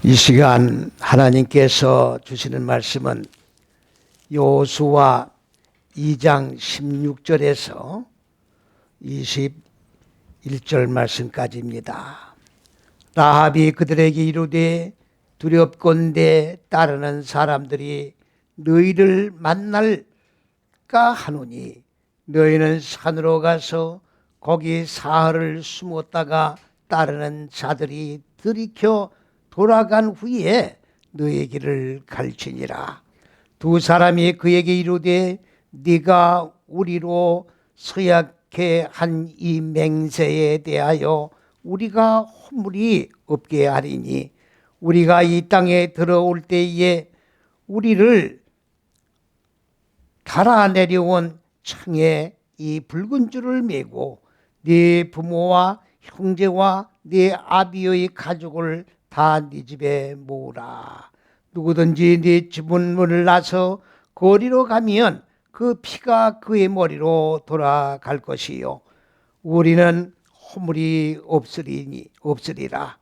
이 시간 하나님께서 주시는 말씀은 여호수아 2장 16절에서 21절 말씀까지입니다. 라합이 그들에게 이르되 두렵건대 따르는 사람들이 너희를 만날까 하노니 너희는 산으로 가서 거기 사흘을 숨었다가 따르는 자들이 들이켜 돌아간 후에 너희 길을 갈지니라. 두 사람이 그에게 이르되 네가 우리로 서약해 한 이 맹세에 대하여 우리가 허물이 없게 하리니 우리가 이 땅에 들어올 때에 우리를 달아내려온 창에 이 붉은 줄을 메고 네 부모와 형제와 네 아비의 가족을 다 네 집에 모으라. 누구든지 네 집은 문을 나서 거리로 가면 그 피가 그의 머리로 돌아갈 것이요 우리는 허물이 없으리라.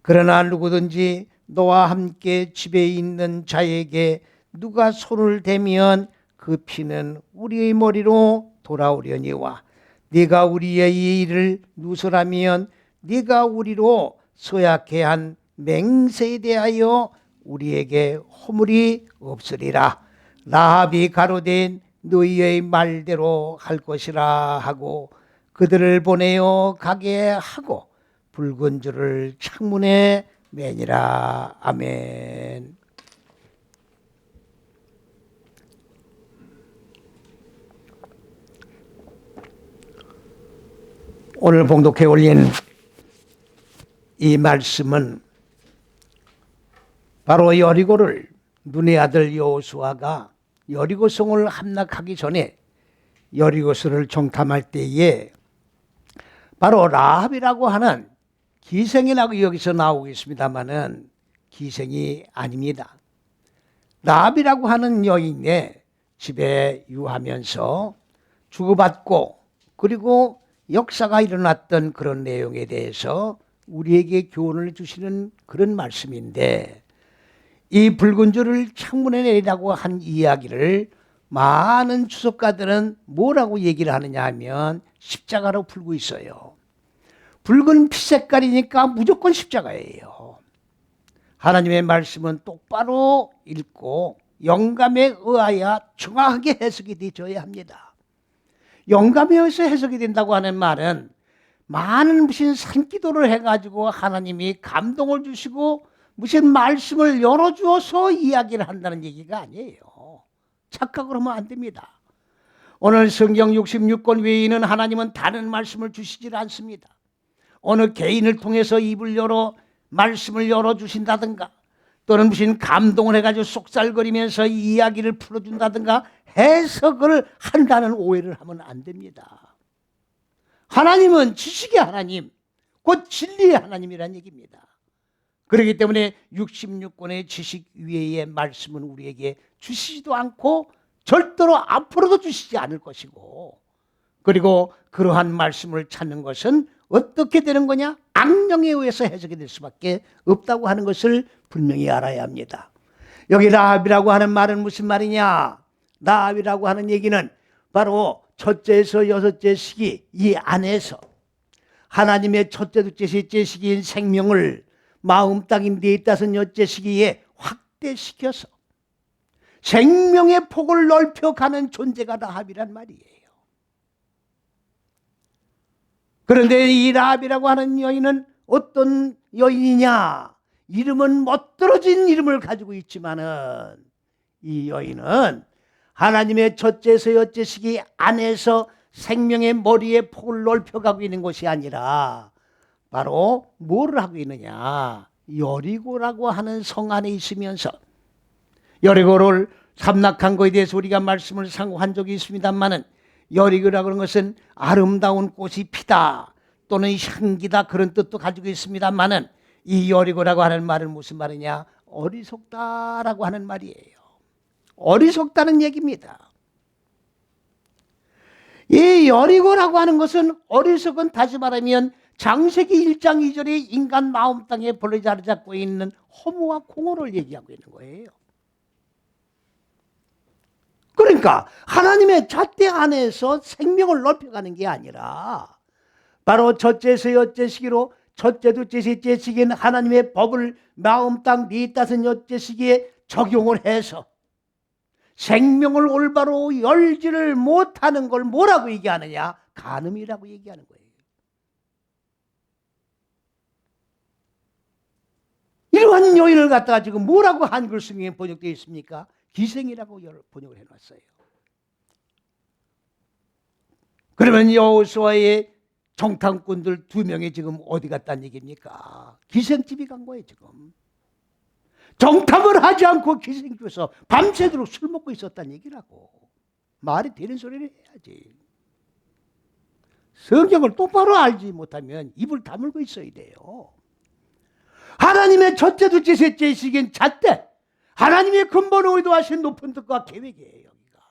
그러나 누구든지 너와 함께 집에 있는 자에게 누가 손을 대면 그 피는 우리의 머리로 돌아오려니와 네가 우리의 이 일을 누설하면 네가 우리로 서약해 한 맹세에 대하여 우리에게 허물이 없으리라. 라합이 가로되 너희의 말대로 할 것이라 하고 그들을 보내어 가게 하고 붉은 줄을 창문에 매니라. 아멘. 오늘 봉독해 올린 이 말씀은 바로 여리고를 눈의 아들 여호수아가 여리고성을 함락하기 전에 여리고성을 정탐할 때에 바로 라합이라고 하는 기생이라고 여기서 나오고 있습니다마는 기생이 아닙니다. 라합이라고 하는 여인의 집에 유하면서 주고받고 그리고 역사가 일어났던 그런 내용에 대해서 우리에게 교훈을 주시는 그런 말씀인데 이 붉은 줄을 창문에 내리라고 한 이야기를 많은 주석가들은 뭐라고 얘기를 하느냐 하면 십자가로 풀고 있어요. 붉은 피 색깔이니까 무조건 십자가예요. 하나님의 말씀은 똑바로 읽고 영감에 의하여 정확하게 해석이 되어야 합니다. 영감에 의해서 해석이 된다고 하는 말은 많은 무슨 산기도를 해가지고 하나님이 감동을 주시고 무슨 말씀을 열어주어서 이야기를 한다는 얘기가 아니에요. 착각을 하면 안 됩니다. 오늘 성경 66권 외에는 하나님은 다른 말씀을 주시지 않습니다. 어느 개인을 통해서 입을 열어 말씀을 열어주신다든가 또는 무슨 감동을 해가지고 속살거리면서 이야기를 풀어준다든가 해석을 한다는 오해를 하면 안 됩니다. 하나님은 지식의 하나님, 곧 진리의 하나님이라는 얘기입니다. 그렇기 때문에 66권의 지식 위에의 말씀은 우리에게 주시지도 않고 절대로 앞으로도 주시지 않을 것이고 그리고 그러한 말씀을 찾는 것은 어떻게 되는 거냐? 악령에 의해서 해석이 될 수밖에 없다고 하는 것을 분명히 알아야 합니다. 여기 라합이라고 하는 말은 무슨 말이냐? 라합이라고 하는 얘기는 바로 첫째에서 여섯째 시기 이 안에서 하나님의 첫째, 둘째, 셋째 시기인 생명을 마음 땅인 넷다섯 여째 시기에 확대시켜서 생명의 폭을 넓혀가는 존재가 라합이란 말이에요. 그런데 이 라합이라고 하는 여인은 어떤 여인이냐? 이름은 멋들어진 이름을 가지고 있지만은 이 여인은 하나님의 첫째에서 여째 시기 안에서 생명의 머리의 폭을 넓혀가고 있는 것이 아니라 바로 뭐를 하고 있느냐? 여리고라고 하는 성 안에 있으면서 여리고를 함락한 것에 대해서 우리가 말씀을 상고한 적이 있습니다만은 여리고라고 하는 것은 아름다운 꽃이 피다 또는 향기다 그런 뜻도 가지고 있습니다만은 이 여리고라고 하는 말은 무슨 말이냐? 어리석다라고 하는 말이에요. 어리석다는 얘기입니다. 이 여리고라고 하는 것은 어리석은 다시 말하면 창세기 1장 2절에 인간 마음 땅에 벌레 자리 잡고 있는 허무와 공허를 얘기하고 있는 거예요. 그러니까 하나님의 잣대 안에서 생명을 넓혀가는 게 아니라 바로 첫째에서 여째시기로 첫째, 둘째, 셋째 시기에는 하나님의 법을 마음 땅 넷다섯 여째 시기에 적용을 해서 생명을 올바로 열지를 못하는 걸 뭐라고 얘기하느냐? 간음이라고 얘기하는 거예요. 이러한 요인을 갖다가 지금 뭐라고 한글 성경에 번역되어 있습니까? 기생이라고 번역을 해놨어요. 그러면 여호수아의 정탐꾼들 2명이 지금 어디 갔다는 얘기입니까? 기생집이 간 거예요 지금. 정탐을 하지 않고 기생집에서 밤새도록 술 먹고 있었다는 얘기라고. 말이 되는 소리를 해야지. 성경을 똑바로 알지 못하면 입을 다물고 있어야 돼요. 하나님의 첫째, 둘째, 셋째 시기엔 잣대. 하나님의 근본을 의도하신 높은 뜻과 계획이에요. 여기가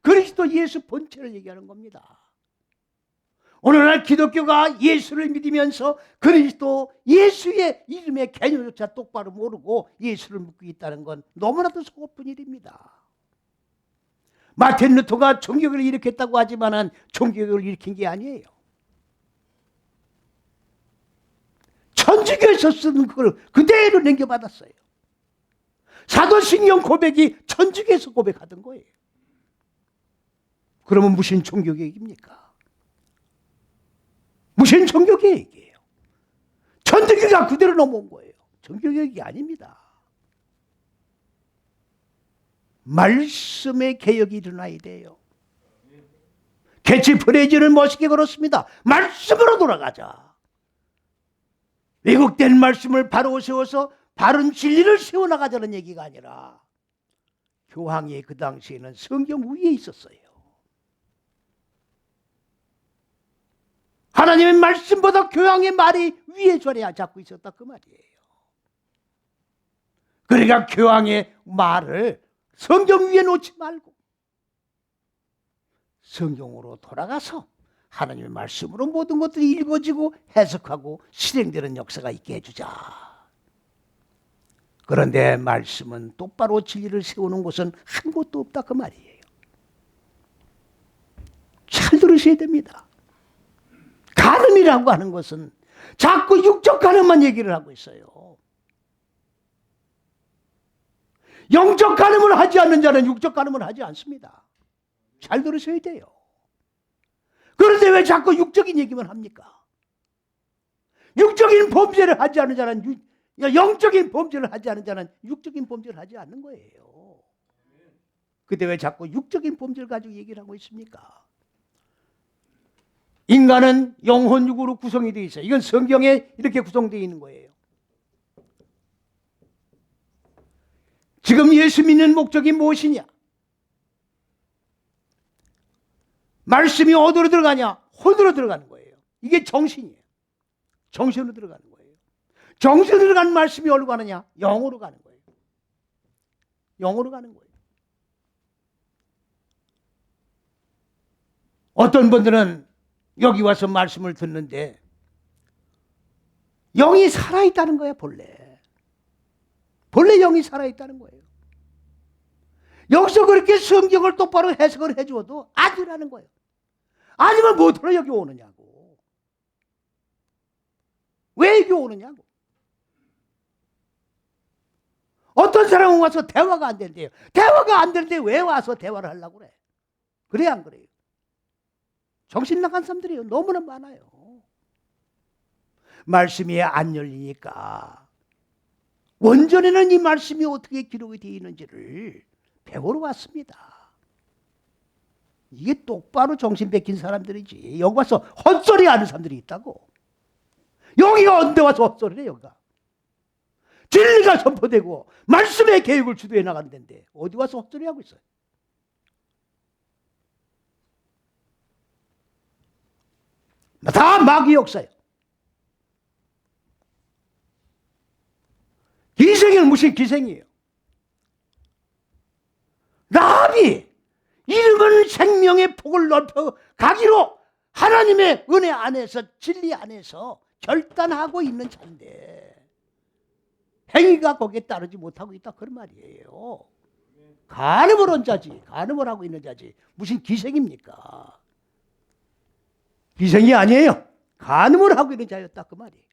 그리스도 예수 본체를 얘기하는 겁니다. 오늘날 기독교가 예수를 믿으면서 그리스도 예수의 이름의 개념조차 똑바로 모르고 예수를 믿고 있다는 건 너무나도 속을 일입니다. 마틴 루터가 종교를 일으켰다고 하지만 종교를 일으킨 게 아니에요. 천주교에서 쓴 그걸 그대로 넘겨받았어요. 사도신경 고백이 천주교에서 고백하던 거예요. 그러면 무슨 종교개혁입니까? 무슨 종교개혁이에요? 천주교가 그대로 넘어온 거예요. 종교개혁이 아닙니다. 말씀의 개혁이 일어나야 돼요. 캐치프레이즈를 멋있게 걸었습니다. 말씀으로 돌아가자. 왜곡된 말씀을 바로 세워서 바른 진리를 세워나가자는 얘기가 아니라 교황이 그 당시에는 성경 위에 있었어요. 하나님의 말씀보다 교황의 말이 위에 자리에 잡고 있었다 그 말이에요. 그러니까 교황의 말을 성경 위에 놓지 말고 성경으로 돌아가서 하나님의 말씀으로 모든 것들이 읽어지고 해석하고 실행되는 역사가 있게 해주자. 그런데 말씀은 똑바로 진리를 세우는 곳은 한 곳도 없다 그 말이에요. 잘 들으셔야 됩니다. 간음이라고 하는 것은 자꾸 육적 간음만 얘기를 하고 있어요. 영적 간음을 하지 않는 자는 육적 간음을 하지 않습니다. 잘 들으셔야 돼요. 그런데 왜 자꾸 육적인 얘기만 합니까? 육적인 범죄를 하지 않는 자는 영적인 범죄를 하지 않는 자는 육적인 범죄를 하지 않는 거예요. 근데 왜 자꾸 육적인 범죄를 가지고 얘기를 하고 있습니까? 인간은 영혼 육으로 구성이 되어 있어요. 이건 성경에 이렇게 구성되어 있는 거예요. 지금 예수 믿는 목적이 무엇이냐? 말씀이 어디로 들어가냐? 혼으로 들어가는 거예요. 이게 정신이에요. 정신으로 들어가는 거예요. 정신으로 들어가는 말씀이 어디로 가느냐? 영으로 가는 거예요. 영으로 가는 거예요. 어떤 분들은 여기 와서 말씀을 듣는데 영이 살아있다는 거야 본래. 본래 영이 살아있다는 거예요. 여기서 그렇게 성경을 똑바로 해석을 해줘도 아니라는 거예요. 아니면 뭐하러 여기 오느냐고. 왜 여기 오느냐고. 어떤 사람은 와서 대화가 안 된대요. 대화가 안 되는데 왜 와서 대화를 하려고 그래. 그래 안 그래요? 정신 나간 사람들이 너무나 많아요. 말씀이 안 열리니까 원전에는 이 말씀이 어떻게 기록이 되어 있는지를 배우러 왔습니다. 이게 똑바로 정신 뺏긴 사람들이지. 여기 와서 헛소리 하는 사람들이 있다고. 여기가 언제 와서 헛소리래 여기가. 진리가 선포되고 말씀의 계획을 주도해 나가는 데인데 어디 와서 헛소리 하고 있어요. 다 마귀 역사예요. 기생은 무슨 기생이에요? 라합이 이름은 생명의 폭을 넓혀 가기로 하나님의 은혜 안에서 진리 안에서 결단하고 있는 자인데 행위가 거기에 따르지 못하고 있다 그런 말이에요. 간음을 한 자지, 간음을 하고 있는 자지 무슨 기생입니까? 기생이 아니에요. 간음을 하고 있는 자였다 그 말이에요.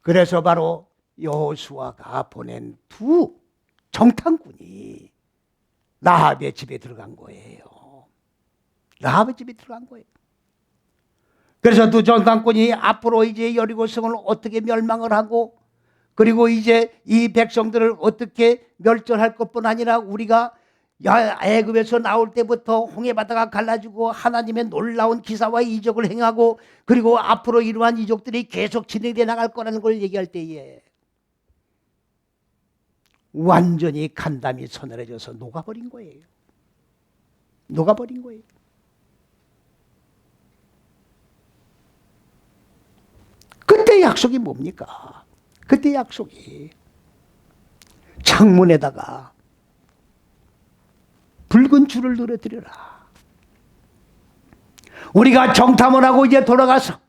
그래서 바로 여호수아가 보낸 두 정탐꾼이 라합의 집에 들어간 거예요. 라합의 집에 들어간 거예요. 그래서 두 정탐꾼이 앞으로 이제 여리고성을 어떻게 멸망을 하고 그리고 이제 이 백성들을 어떻게 멸절할 것뿐 아니라 우리가 애굽에서 나올 때부터 홍해바다가 갈라지고 하나님의 놀라운 기사와 이적을 행하고 그리고 앞으로 이러한 이적들이 계속 진행돼 나갈 거라는 걸 얘기할 때에 완전히 간담이 서늘해져서 녹아버린 거예요. 녹아버린 거예요. 그때 약속이 뭡니까? 그때 약속이 창문에다가 붉은 줄을 늘어뜨려라. 우리가 정탐을 하고 이제 돌아가서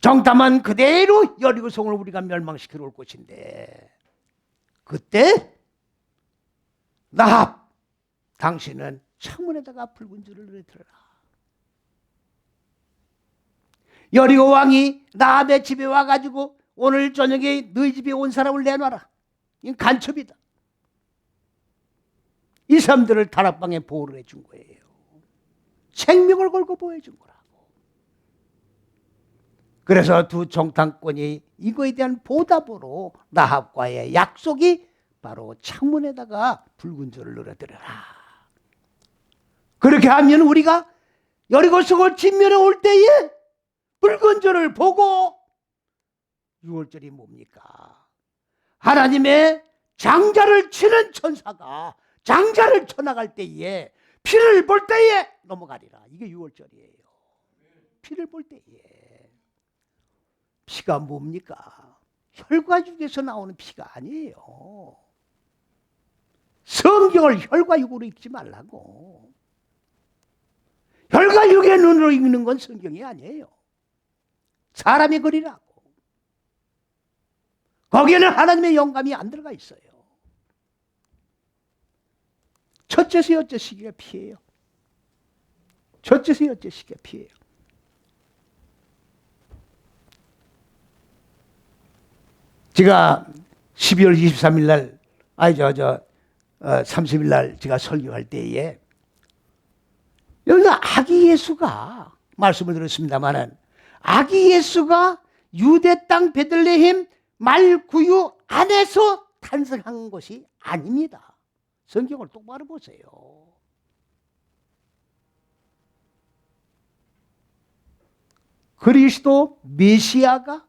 정탐한 그대로 여리고성을 우리가 멸망시켜 놓을 것인데 그때 라합 당신은 창문에다가 붉은 줄을 늘어뜨려라. 여리고 왕이 라합의 집에 와가지고 오늘 저녁에 너희 집에 온 사람을 내놔라. 이건 간첩이다. 이 사람들을 다락방에 보호를 해준 거예요. 생명을 걸고 보호해준 거라고. 그래서 두 정탐꾼이 이거에 대한 보답으로 라합과의 약속이 바로 창문에다가 붉은 줄을 늘어뜨려라. 그렇게 하면 우리가 여리고성을 진멸해 올 때에 붉은 줄을 보고 6월절이 뭡니까? 하나님의 장자를 치는 천사가 장자를 쳐나갈 때에 피를 볼 때에 넘어가리라. 이게 6월절이에요. 피를 볼 때에. 피가 뭡니까? 혈과육에서 나오는 피가 아니에요. 성경을 혈과육으로 읽지 말라고. 혈과육의 눈으로 읽는 건 성경이 아니에요. 사람의 글이라고. 거기에는 하나님의 영감이 안 들어가 있어요. 첫째서 여째 시기가 피예요. 첫째서 여째 시기가 피예요. 제가 12월 23일 날, 30일 날 제가 설교할 때에 여기 아기 예수가 말씀을 들었습니다만은 아기 예수가 유대 땅 베들레헴 말구유 안에서 탄생한 것이 아닙니다. 성경을 똑바로 보세요. 그리스도 메시아가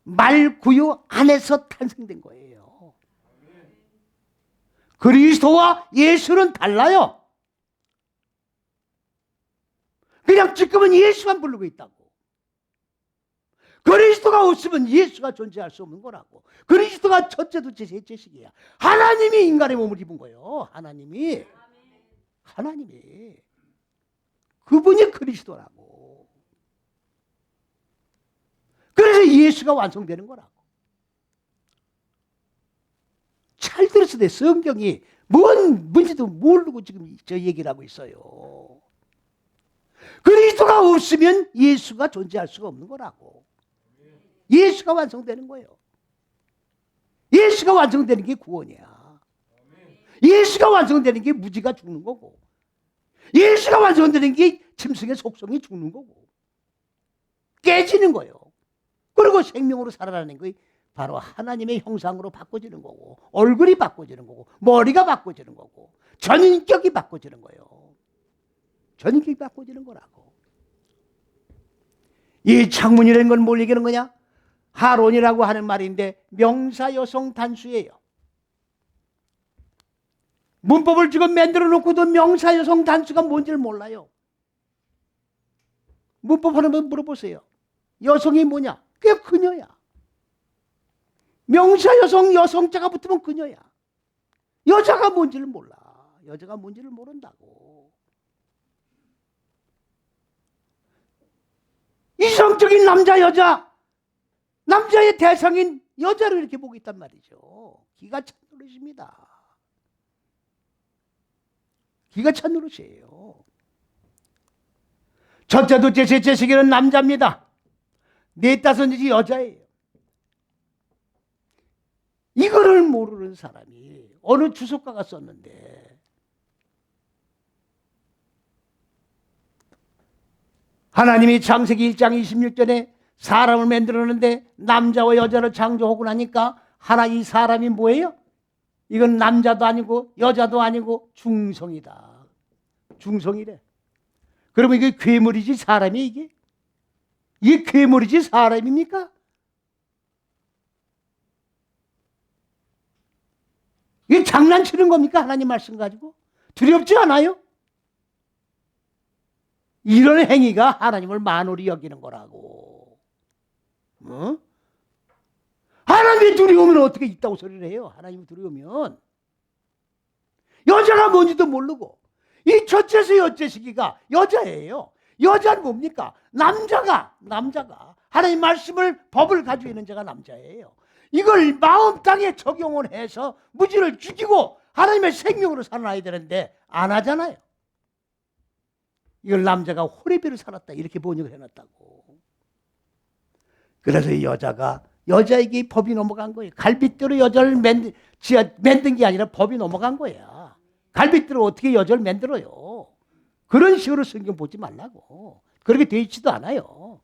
말구유 안에서 탄생된 거예요. 그리스도와 예수는 달라요. 그냥 지금은 예수만 부르고 있다고. 그리스도가 없으면 예수가 존재할 수 없는 거라고. 그리스도가 첫째, 둘째, 셋째식이야. 하나님이 인간의 몸을 입은 거예요. 하나님이. 그분이 그리스도라고. 그래서 예수가 완성되는 거라고. 잘 들었을 때 성경이 뭔지도 모르고 지금 저 얘기를 하고 있어요. 그리스도가 없으면 예수가 존재할 수가 없는 거라고. 예수가 완성되는 거예요. 예수가 완성되는 게 구원이야. 예수가 완성되는 게 무지가 죽는 거고, 예수가 완성되는 게 짐승의 속성이 죽는 거고, 깨지는 거예요. 그리고 생명으로 살아나는 게 바로 하나님의 형상으로 바꿔지는 거고, 얼굴이 바꿔지는 거고, 머리가 바꿔지는 거고, 전인격이 바꿔지는 거예요. 전인격이 바꿔지는 거라고. 이 창문이라는 건 뭘 얘기하는 거냐? 하론이라고 하는 말인데 명사 여성 단수예요. 문법을 지금 만들어 놓고도 명사 여성 단수가 뭔지를 몰라요. 문법 하나만 물어보세요. 여성이 뭐냐? 그게 그녀야. 명사 여성, 여성자가 붙으면 그녀야. 여자가 뭔지를 몰라. 여자가 뭔지를 모른다고. 이성적인 남자, 여자, 남자의 대상인 여자를 이렇게 보고 있단 말이죠. 기가 찬 노릇입니다. 기가 찬 노릇이에요. 첫째, 둘째, 셋째 시기는 남자입니다. 넷, 다섯이 여자예요. 이거를 모르는 사람이 어느 주석가가 썼는데, 하나님이 창세기 1장 26절에 사람을 만들었는데 남자와 여자를 창조하고 나니까 하나 이 사람이 뭐예요? 이건 남자도 아니고 여자도 아니고 중성이다. 중성이래. 그러면 이게 괴물이지 사람이 이게? 이게 괴물이지 사람입니까? 이게 장난치는 겁니까? 하나님 말씀 가지고? 두렵지 않아요? 이런 행위가 하나님을 만홀히 여기는 거라고. 어? 하나님이 두려우면 어떻게 있다고 소리를 해요? 하나님이 두려우면. 여자가 뭔지도 모르고 이 첫째서 여째 시기가 여자예요. 여자는 뭡니까? 남자가 하나님 말씀을 법을 가지고 있는 자가 남자예요. 이걸 마음 땅에 적용을 해서 무지를 죽이고 하나님의 생명으로 살아나야 되는데 안 하잖아요. 이걸 남자가 호레비를 살았다 이렇게 번역을 해놨다고. 그래서 이 여자가 여자에게 법이 넘어간 거예요. 갈빗대로 여자를 만든 게 아니라 법이 넘어간 거야. 갈빗대로 어떻게 여자를 만들어요. 그런 식으로 성경 보지 말라고. 그렇게 돼 있지도 않아요.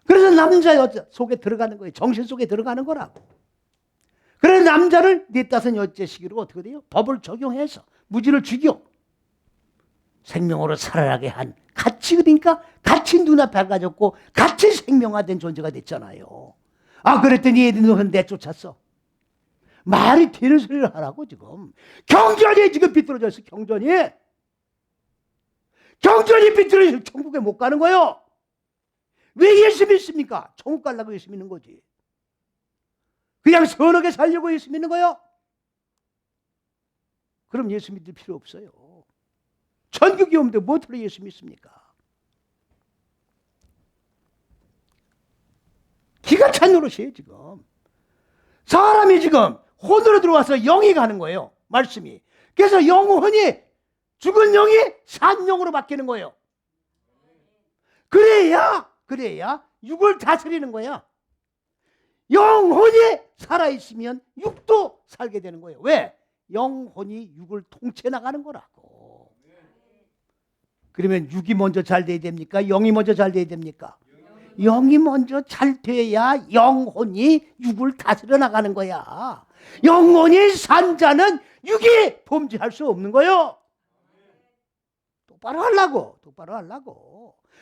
그래서 남자 여자 속에 들어가는 거예요. 정신 속에 들어가는 거라고. 그래서 남자를 넷 다섯 여째 시기로 어떻게 돼요? 법을 적용해서 무지를 죽여 생명으로 살아나게 한 같이, 그러니까 같이 눈앞에 가졌고 같이 생명화된 존재가 됐잖아요. 아, 그랬더니 얘들은 내쫓았어. 말이 되는 소리를 하라고. 지금 경전이 지금 비뚤어져 있어. 경전이 비뚤어져 천국에 못 가는 거예요. 왜 예수 믿습니까? 천국 가려고 예수 믿는 거지. 그냥 선하게 살려고 예수 믿는 거예요. 그럼 예수 믿을 필요 없어요. 천국이 없는데 무엇으로 예수 믿습니까? 기가 찬 노릇이에요. 지금 사람이 지금 혼으로 들어와서 영이 가는 거예요. 말씀이. 그래서 영혼이, 죽은 영이 산 영으로 바뀌는 거예요. 그래야 육을 다스리는 거야. 영혼이 살아있으면 육도 살게 되는 거예요. 왜? 영혼이 육을 통째 나가는 거라고. 그러면 육이 먼저 잘 돼야 됩니까? 영이 먼저 잘 돼야 됩니까? 영이 먼저 잘 돼야 영혼이 육을 다스려 나가는 거야. 영혼이 산 자는 육이 범죄할 수 없는 거예요. 똑바로 하려고.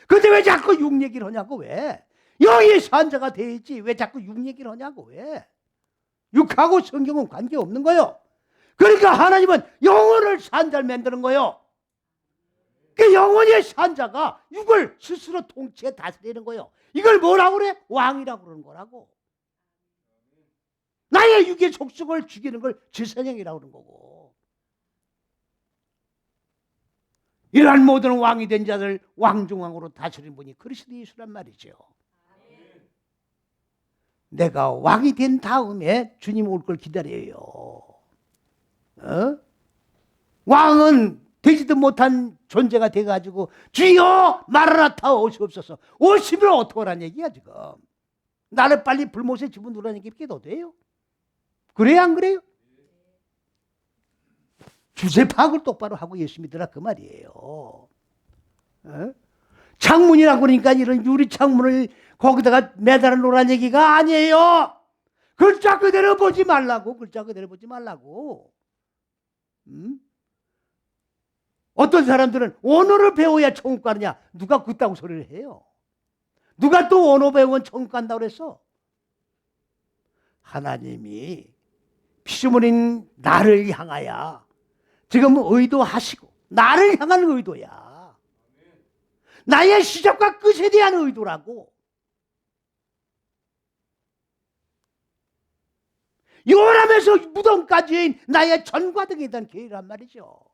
근데 왜 자꾸 육 얘기를 하냐고. 왜? 영이 산 자가 돼야지 왜 자꾸 육 얘기를 하냐고. 왜? 육하고 성경은 관계없는 거예요. 그러니까 하나님은 영혼을 산 자를 만드는 거예요. 그 영혼의 산 자가 육을 스스로 통치해 다스리는 거예요. 이걸 뭐라고 그래? 왕이라고 그러는 거라고. 나의 육의 속성을 죽이는 걸 지선형이라고 그러는 거고. 이러한 모든 왕이 된 자들 왕중왕으로 다스리는 분이 그리스도 예수란 말이죠. 내가 왕이 된 다음에 주님 올 걸 기다려요. 왕은 되지도 못한 존재가 돼가지고 주여 마라나타 오시옵소서. 오시면 어떡하란 얘기야 지금. 나를 빨리 불못에 집어넣으라는 얘기밖에 더 돼요? 그래요 안 그래요? 주제 파악을 똑바로 하고 예수 믿으라 그 말이에요. 창문이라고 그러니까 이런 유리 창문을 거기다가 매달아 놓으라는 얘기가 아니에요. 글자 그대로 보지 말라고. 어떤 사람들은 언어를 배워야 천국 가느냐. 누가 그따구 소리를 해요? 누가 또 언어 배우면 천국 간다고 그랬어? 하나님이 피조물인 나를 향하여 지금 의도하시고 나를 향한 의도야. 나의 시작과 끝에 대한 의도라고. 요람에서 무덤까지인 나의 전과등에 대한 계획이란 말이죠.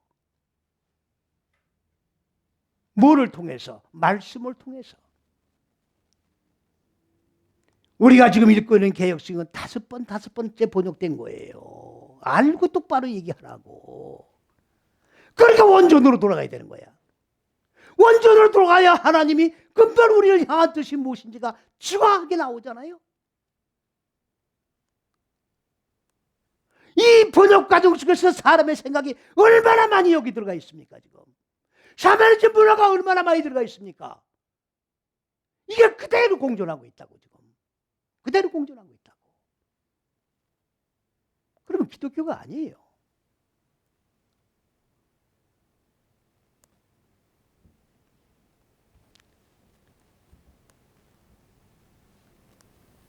뭐를 통해서? 말씀을 통해서. 우리가 지금 읽고 있는 개역성은 다섯 번째 번역된 거예요. 알고 똑바로 얘기하라고. 그러니까 원전으로 돌아가야 되는 거야. 원전으로 돌아가야 하나님이 금방 우리를 향한 뜻이 무엇인지가 정확하게 나오잖아요. 이 번역 과정 속에서 사람의 생각이 얼마나 많이 여기 들어가 있습니까? 지금 샤머니즘 문화가 얼마나 많이 들어가 있습니까? 이게 그대로 공존하고 있다고. 지금 그대로 공존하고 있다고. 그러면 기독교가 아니에요.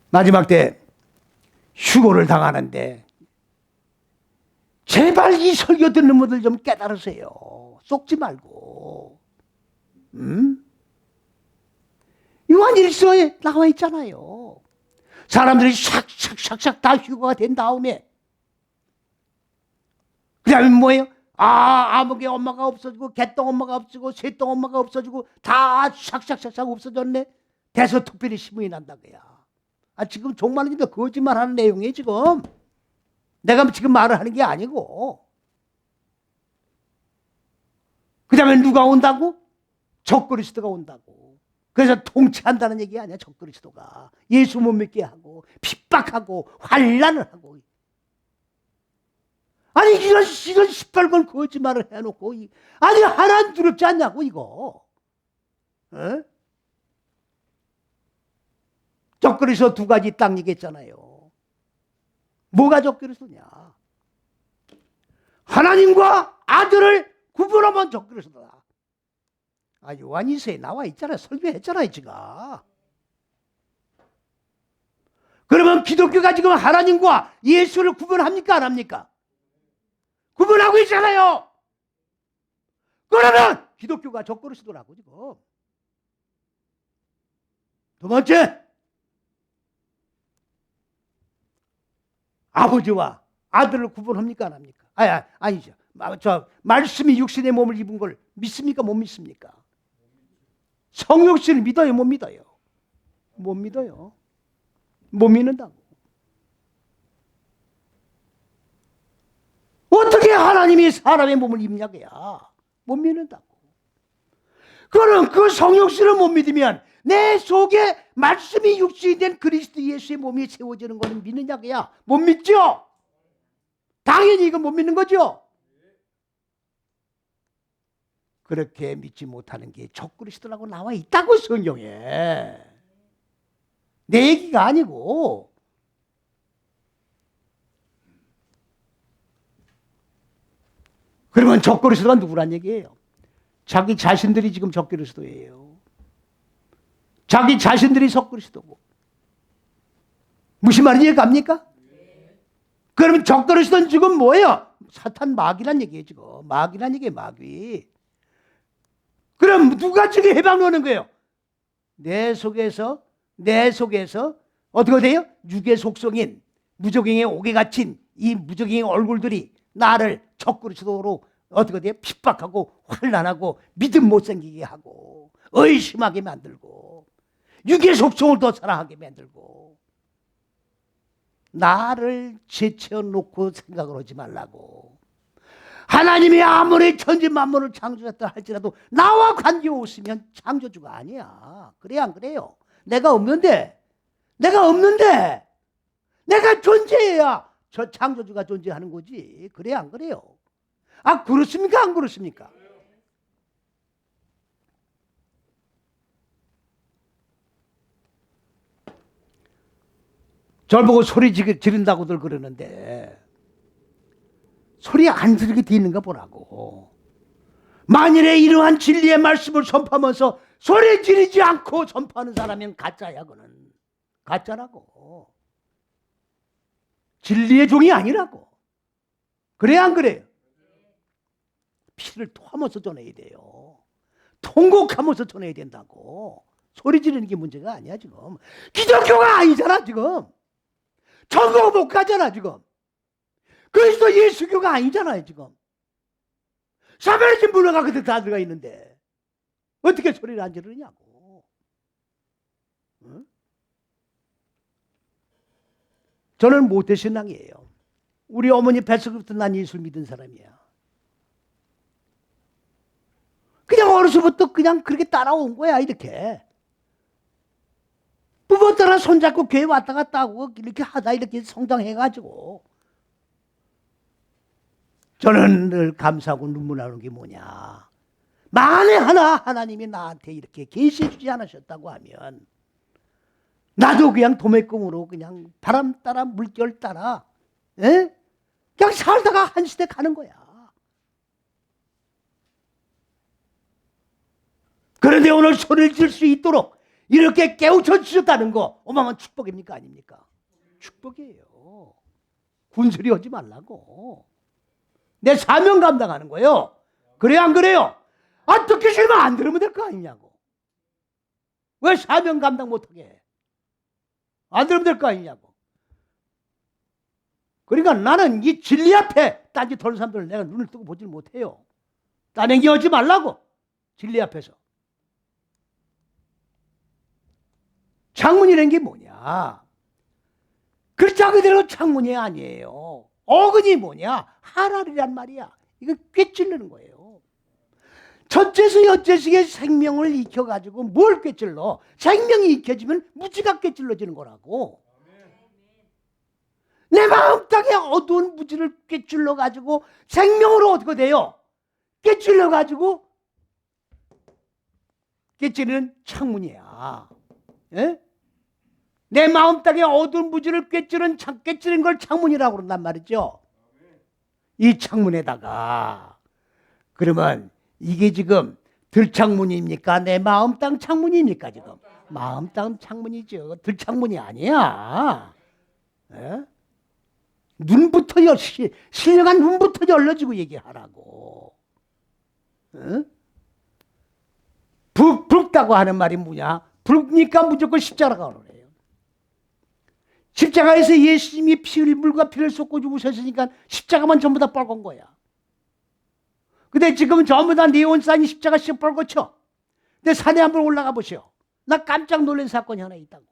마지막 때 휴고를 당하는데 제발 이 설교 듣는 분들 좀 깨달으세요. 속지 말고. 요한 1서에 나와 있잖아요. 사람들이 샥샥샥샥 다 휴고가 된 다음에 그 다음에 뭐예요? 아무개 엄마가 없어지고 개똥 엄마가 없어지고 새똥 엄마가 없어지고 다 샥샥샥샥 없어졌네. 대서특별히 신문이 난다고야. 지금 종말이니까 거짓말하는 내용이에요. 지금 내가 지금 말을 하는 게 아니고. 그 다음에 누가 온다고? 적그리스도가 온다고. 그래서 통치한다는 얘기 아니야. 적그리스도가 예수 못 믿게 하고 핍박하고 환난을 하고. 아니 이런 시뻘건 거짓말을 해놓고 아니 하나님 두렵지 않냐고 이거. 어? 적그리스도 두 가지 딱 얘기했잖아요. 뭐가 적그리스도냐? 하나님과 아들을 구분하면 적그리스도다. 요한일서에 나와 있잖아요. 설교했잖아요, 제가. 그러면 기독교가 지금 하나님과 예수를 구분합니까? 안 합니까? 구분하고 있잖아요. 그러면 기독교가 적그리스도라고 지금. 두 번째, 아버지와 아들을 구분합니까? 안 합니까? 아니죠. 말씀이 육신의 몸을 입은 걸 믿습니까? 못 믿습니까? 성육신을 믿어요? 못 믿어요? 못 믿어요. 못 믿는다고. 어떻게 하나님이 사람의 몸을 입냐고야. 못 믿는다고. 그럼 그 성육신을 못 믿으면 내 속에 말씀이 육신이 된 그리스도 예수의 몸이 세워지는 것을 믿느냐고야. 못 믿죠? 당연히 이건 못 믿는 거죠? 그렇게 믿지 못하는 게 적그리스도라고 나와 있다고 성경에. 내 얘기가 아니고. 그러면 적그리스도가 누구란 얘기예요? 자기 자신들이 지금 적그리스도예요. 자기 자신들이 적그리스도고. 무슨 말인지 갑니까? 그러면 적그리스도는 지금 뭐예요? 사탄 마귀란 얘기예요. 지금 마귀란 얘기예요. 마귀. 그럼 누가 지금 해방을 하는 거예요? 내 속에서 어떻게 돼요? 육의 속성인 무적행에 옥에 갇힌 이 무적행의 얼굴들이 나를 적그리스도로 어떻게 돼요? 핍박하고 환난하고 믿음 못 생기게 하고 의심하게 만들고 육의 속성을 더 사랑하게 만들고 나를 제쳐놓고 생각을 하지 말라고. 하나님이 아무리 천지 만물을 창조했다 할지라도 나와 관계 없으면 창조주가 아니야. 그래야 안 그래요? 내가 없는데 내가 존재해야 저 창조주가 존재하는 거지. 그래야 안 그래요? 그렇습니까? 안 그렇습니까? 저를 보고 소리 지른다고들 그러는데 소리 안 지르게 돼 있는가 보라고. 만일에 이러한 진리의 말씀을 선포하면서 소리 지르지 않고 선포하는 사람은 가짜야. 그는 가짜라고. 진리의 종이 아니라고. 그래야 안 그래요? 피를 토하면서 전해야 돼요. 통곡하면서 전해야 된다고. 소리 지르는 게 문제가 아니야 지금. 기독교가 아니잖아 지금. 천국 못 가잖아 지금. 그리스도 예수교가 아니잖아요 지금. 사별진 문화가 그때 다 들어가 있는데 어떻게 소리를 안 지르냐고. 응? 저는 모태신앙이에요. 우리 어머니 뱃속부터 난 예수를 믿은 사람이야. 그냥 어려서부터 그냥 그렇게 따라온 거야, 이렇게. 부모 따라 손잡고 교회 왔다 갔다 하고 이렇게 하다 이렇게 성장해가지고. 저는 늘 감사하고 눈물 나는 게 뭐냐. 만에 하나 하나님이 나한테 이렇게 계시해 주지 않으셨다고 하면 나도 그냥 도매금으로 그냥 바람 따라 물결 따라 에? 그냥 살다가 한 시대 가는 거야. 그런데 오늘 소리를 질 수 있도록 이렇게 깨우쳐 주셨다는 거 어마어마한 축복입니까? 아닙니까? 축복이에요. 군소리 하지 말라고. 내 사명 감당하는 거예요. 그래요, 안 그래요? 아, 듣기 싫으면 안 들으면 될 거 아니냐고. 왜 사명 감당 못하게 해? 안 들으면 될 거 아니냐고. 그러니까 나는 이 진리 앞에 딴짓 하는 사람들을 내가 눈을 뜨고 보질 못해요. 따냉기 하지 말라고. 진리 앞에서. 창문이라는 게 뭐냐? 글자 그대로 창문이 아니에요. 어근이 뭐냐? 하랄이란 말이야. 이건 꿰찔르는 거예요. 첫째서 여째식의 생명을 익혀가지고 뭘 꿰찔러? 생명이 익혀지면 무지가 꿰찔러지는 거라고. 내 마음 땅에 어두운 무지를 꿰찔러가지고 생명으로 어떻게 돼요? 꿰찔러가지고 꿰찔리는 창문이야. 예? 내 마음 땅에 어두운 무지를 꿰찌른 걸 창문이라고 그런단 말이죠. 이 창문에다가 그러면 이게 지금 들창문입니까? 내 마음 땅 창문입니까? 지금 마음 땅 창문이죠. 들창문이 아니야. 에? 눈부터 신령한 눈부터 열려지고 얘기하라고. 에? 붉다고 하는 말이 뭐냐? 붉으니까 무조건 십자가가 오래요. 십자가에서 예수님이 물과 피를 쏟고 죽으셨으니까 십자가만 전부 다 빨간 거야. 근데 지금 전부 다 네온산이 십자가 빨갛죠? 근데 산에 한번 올라가 보시오. 나 깜짝 놀란 사건이 하나 있다고.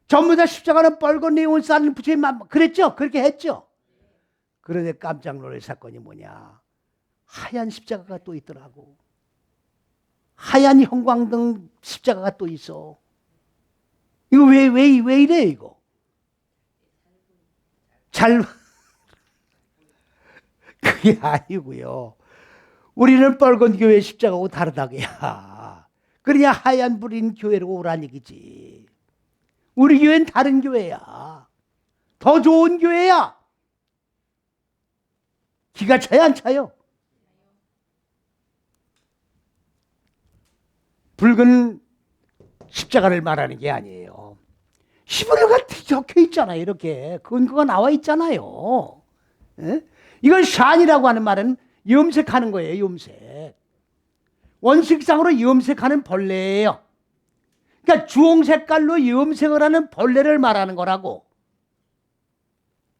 전부 다 십자가는 빨간 네온산을 붙이면 그랬죠? 그렇게 했죠? 그런데 깜짝 놀란 사건이 뭐냐? 하얀 십자가가 또 있더라고. 하얀 형광등 십자가가 또 있어. 이거 왜 이래, 이거? 그게 아니고요. 우리는 빨간 교회 십자가하고 다르다고야. 그러냐 하얀 불인 교회로 오란 얘기지. 우리 교회는 다른 교회야. 더 좋은 교회야. 기가 차요, 안 차요? 붉은 십자가를 말하는 게 아니에요. 히브리어가 적혀 있잖아요. 이렇게 근거가 나와 있잖아요. 에? 이건 샨이라고 하는 말은 염색하는 거예요. 염색. 원식상으로 염색하는 벌레예요. 그러니까 주홍 색깔로 염색을 하는 벌레를 말하는 거라고.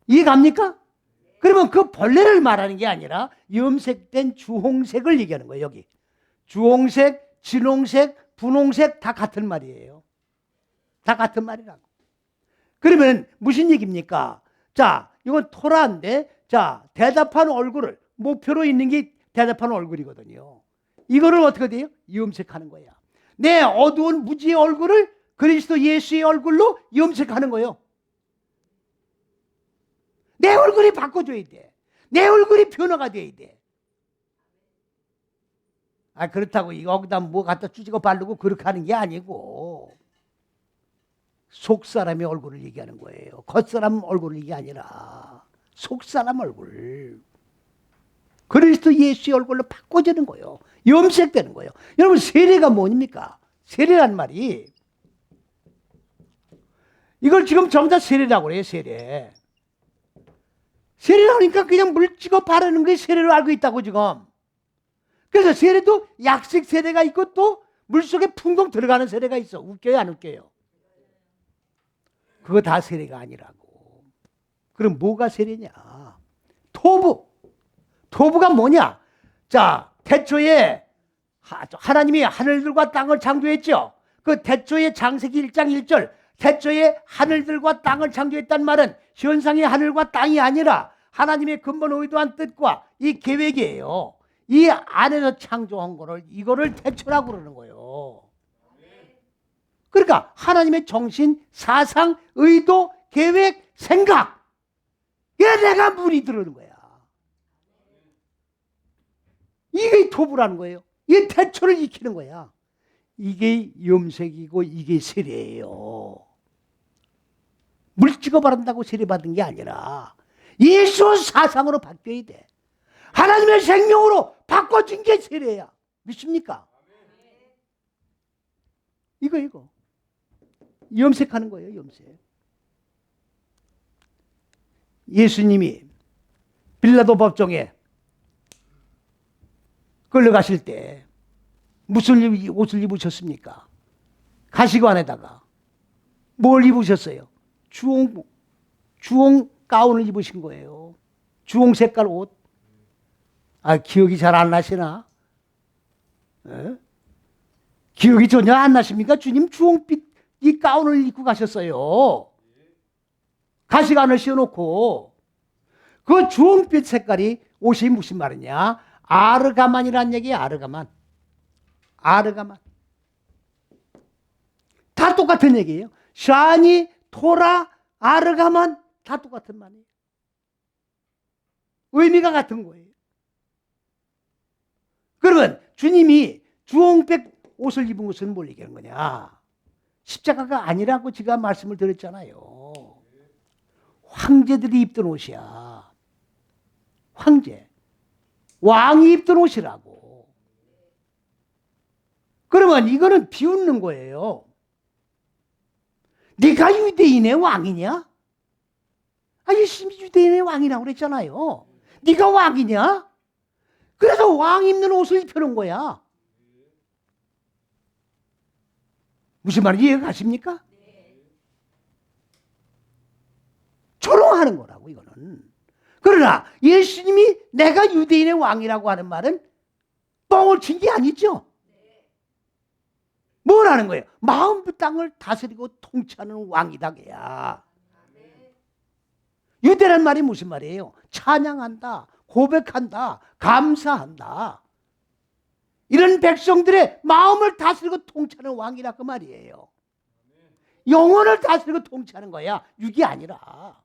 이해갑니까? 그러면 그 벌레를 말하는 게 아니라 염색된 주홍색을 얘기하는 거예요. 여기 주홍색, 진홍색, 분홍색 다 같은 말이에요. 다 같은 말이라고. 그러면 무슨 얘기입니까? 자, 이건 토라인데, 자, 대답한 얼굴을 목표로 있는 게 대답한 얼굴이거든요. 이거를 어떻게 돼요? 염색하는 거야. 내 어두운 무지의 얼굴을 그리스도 예수의 얼굴로 염색하는 거예요. 내 얼굴이 바꿔줘야 돼. 내 얼굴이 변화가 돼야 돼. 아, 그렇다고 여기다 뭐 갖다 쭈지고 바르고 그렇게 하는 게 아니고 속사람의 얼굴을 얘기하는 거예요. 겉사람 얼굴을 얘기 아니라 속사람 얼굴. 그리스도 예수의 얼굴로 바꿔주는 거예요. 염색되는 거예요. 여러분 세례가 뭡니까? 세례란 말이 이걸 지금 전부 다 세례라고 그래요. 세례. 세례라니까 그냥 물 찍어 바르는 게 세례로 알고 있다고 지금. 그래서 세례도 약식 세례가 있고 또 물속에 풍덩 들어가는 세례가 있어. 웃겨요, 안 웃겨요? 그거 다 세례가 아니라고. 그럼 뭐가 세례냐? 토부. 토부가 뭐냐? 자, 태초에 하나님이 하늘들과 땅을 창조했죠. 그 태초에 창세기 1장 1절 태초에 하늘들과 땅을 창조했단 말은 현상의 하늘과 땅이 아니라 하나님의 근본 의도한 뜻과 이 계획이에요. 이 안에서 창조한 거를, 이거를 태초라고 그러는 거예요. 그러니까 하나님의 정신, 사상, 의도, 계획, 생각, 이게 내가 물이 들어오는 거야. 이게 토부라는 거예요. 이게 태초를 익히는 거야. 이게 염색이고 이게 세례예요. 물 찍어 바른다고 세례 받은 게 아니라 예수 사상으로 바뀌어야 돼. 하나님의 생명으로 바꿔준 게 세례야. 믿습니까? 이거 염색하는 거예요. 염색. 예수님이 빌라도 법정에 끌려가실 때 무슨 옷을 입으셨습니까? 가시관에다가 뭘 입으셨어요? 주홍 가운을 입으신 거예요. 주홍 색깔 옷. 기억이 잘 안 나시나? 기억이 전혀 안 나십니까? 주님 주홍빛 이 가운을 입고 가셨어요. 가시관을 씌워놓고 그 주홍빛 색깔이 옷이 무슨 말이냐? 아르가만이라는 얘기예요. 아르가만. 다 똑같은 얘기예요. 샤니, 토라, 아르가만 다 똑같은 말이에요. 의미가 같은 거예요. 그러면 주님이 주홍빛 옷을 입은 것은 뭘 얘기하는 거냐? 십자가가 아니라고 제가 말씀을 드렸잖아요. 황제들이 입던 옷이야. 황제. 왕이 입던 옷이라고. 그러면 이거는 비웃는 거예요. 네가 유대인의 왕이냐? 예수님이 유대인의 왕이라고 그랬잖아요. 네가 왕이냐? 그래서 왕 입는 옷을 입혀놓은 거야. 무슨 말인지 이해가 가십니까? 조롱하는 거라고 이거는. 그러나 예수님이 내가 유대인의 왕이라고 하는 말은 뻥을 친 게 아니죠. 뭘 하는 거예요? 마음 땅을 다스리고 통치하는 왕이다 그야. 유대란 말이 무슨 말이에요? 찬양한다, 고백한다, 감사한다. 이런 백성들의 마음을 다스리고 통치하는 왕이라 그 말이에요. 영혼을 다스리고 통치하는 거야. 육이 아니라.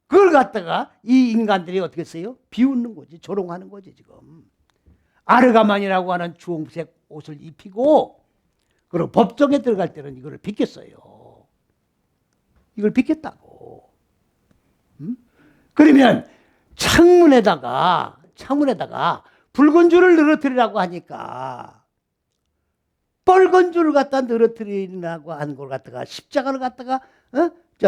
그걸 갖다가 이 인간들이 어떻게 했어요? 비웃는 거지. 조롱하는 거지 지금. 아르가만이라고 하는 주홍색 옷을 입히고 그리고 법정에 들어갈 때는 이걸 비켰어요. 이걸 비켰다고. 그러면 창문에다가 붉은 줄을 늘어뜨리라고 하니까 빨간 줄을 갖다 늘어뜨리라고 한 걸 갖다가 십자가를 갖다가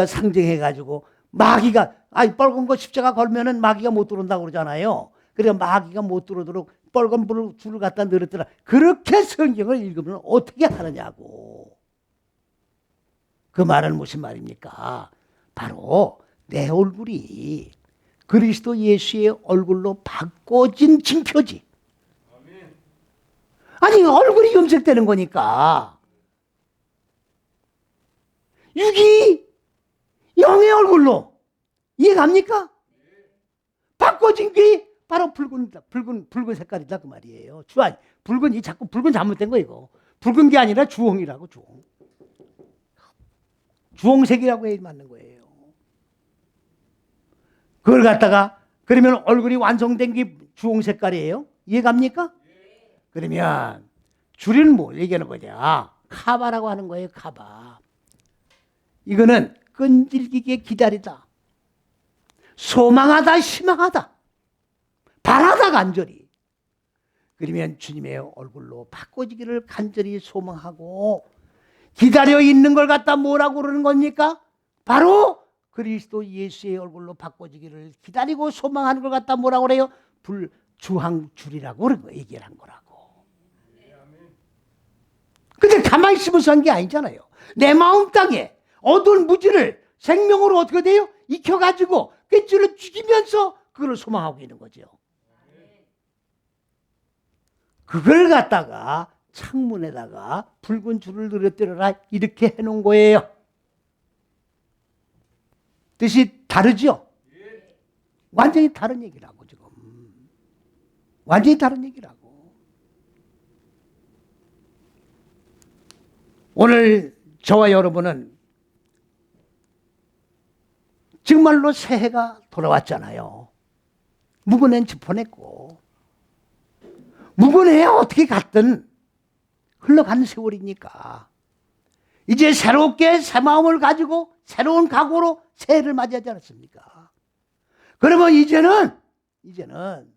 상징해 가지고 마귀가 빨간 거 십자가 걸면은 마귀가 못 들어온다고 그러잖아요. 그래서 마귀가 못 들어오도록 빨간 줄을 갖다 늘어뜨려. 그렇게 성경을 읽으면 어떻게 하느냐고. 그 말은 무슨 말입니까? 바로 내 얼굴이 그리스도 예수의 얼굴로 바꿔진 징표지. 아니 얼굴이 염색되는 거니까 육이 영의 얼굴로 이해갑니까? 바꿔진 게 바로 붉은 색깔이다 그 말이에요. 붉은 자꾸 붉은 잘못된 거 이거. 붉은 게 아니라 주홍이라고 주홍. 주홍색이라고 해 맞는 거예요. 그걸 갖다가 그러면 얼굴이 완성된 게 주홍 색깔이에요. 이해갑니까? 그러면 줄이는 뭘 얘기하는 거냐? 카바라고 하는 거예요. 카바. 이거는 끈질기게 기다리다. 소망하다, 희망하다. 바라다 간절히. 그러면 주님의 얼굴로 바꿔지기를 간절히 소망하고 기다려 있는 걸 갖다 뭐라고 그러는 겁니까? 바로 그리스도 예수의 얼굴로 바꿔지기를 기다리고 소망하는 걸 갖다 뭐라고 그래요? 주황줄이라고 얘기를 한 거라고. 근데 가만히 있으면서 한 게 아니잖아요. 내 마음 땅에 어두운 무지를 생명으로 어떻게 돼요? 익혀가지고 꿰줄을 죽이면서 그걸 소망하고 있는 거죠. 그걸 갖다가 창문에다가 붉은 줄을 늘어뜨려라 이렇게 해놓은 거예요. 뜻이 다르죠? 완전히 다른 얘기라고 지금. 완전히 다른 얘기라고. 오늘 저와 여러분은 정말로 새해가 돌아왔잖아요. 묵은 해는 짚어냈고 묵은 해에 어떻게 갔든 흘러간 세월이니까 이제 새롭게 새 마음을 가지고 새로운 각오로 새해를 맞이하지 않았습니까? 그러면 이제는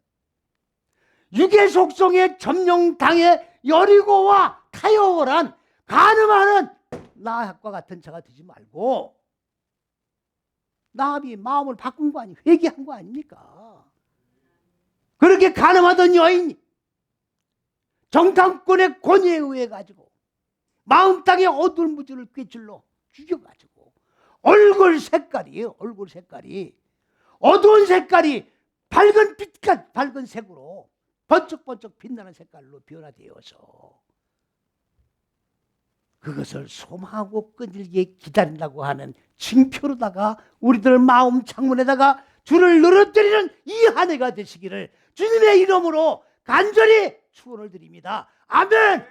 육의 속성에 점령당해 여리고와 타협을한 가늠하는 나합과 같은 자가 되지 말고 나합이 마음을 바꾼 거 아니, 회개한 거 아닙니까? 그렇게 가늠하던 여인이 정탐꾼의 권위에 의해 가지고 마음 땅에 어두운 무지를 꿰질러 죽여가지고 얼굴 색깔이 어두운 색깔이 밝은 빛깔, 밝은 색으로 번쩍번쩍 빛나는 색깔로 변화되어서 그것을 소망하고 끈질기게 기다린다고 하는 징표로다가 우리들 마음 창문에다가 줄을 늘어뜨리는 이 한 해가 되시기를 주님의 이름으로 간절히 축원을 드립니다. 아멘.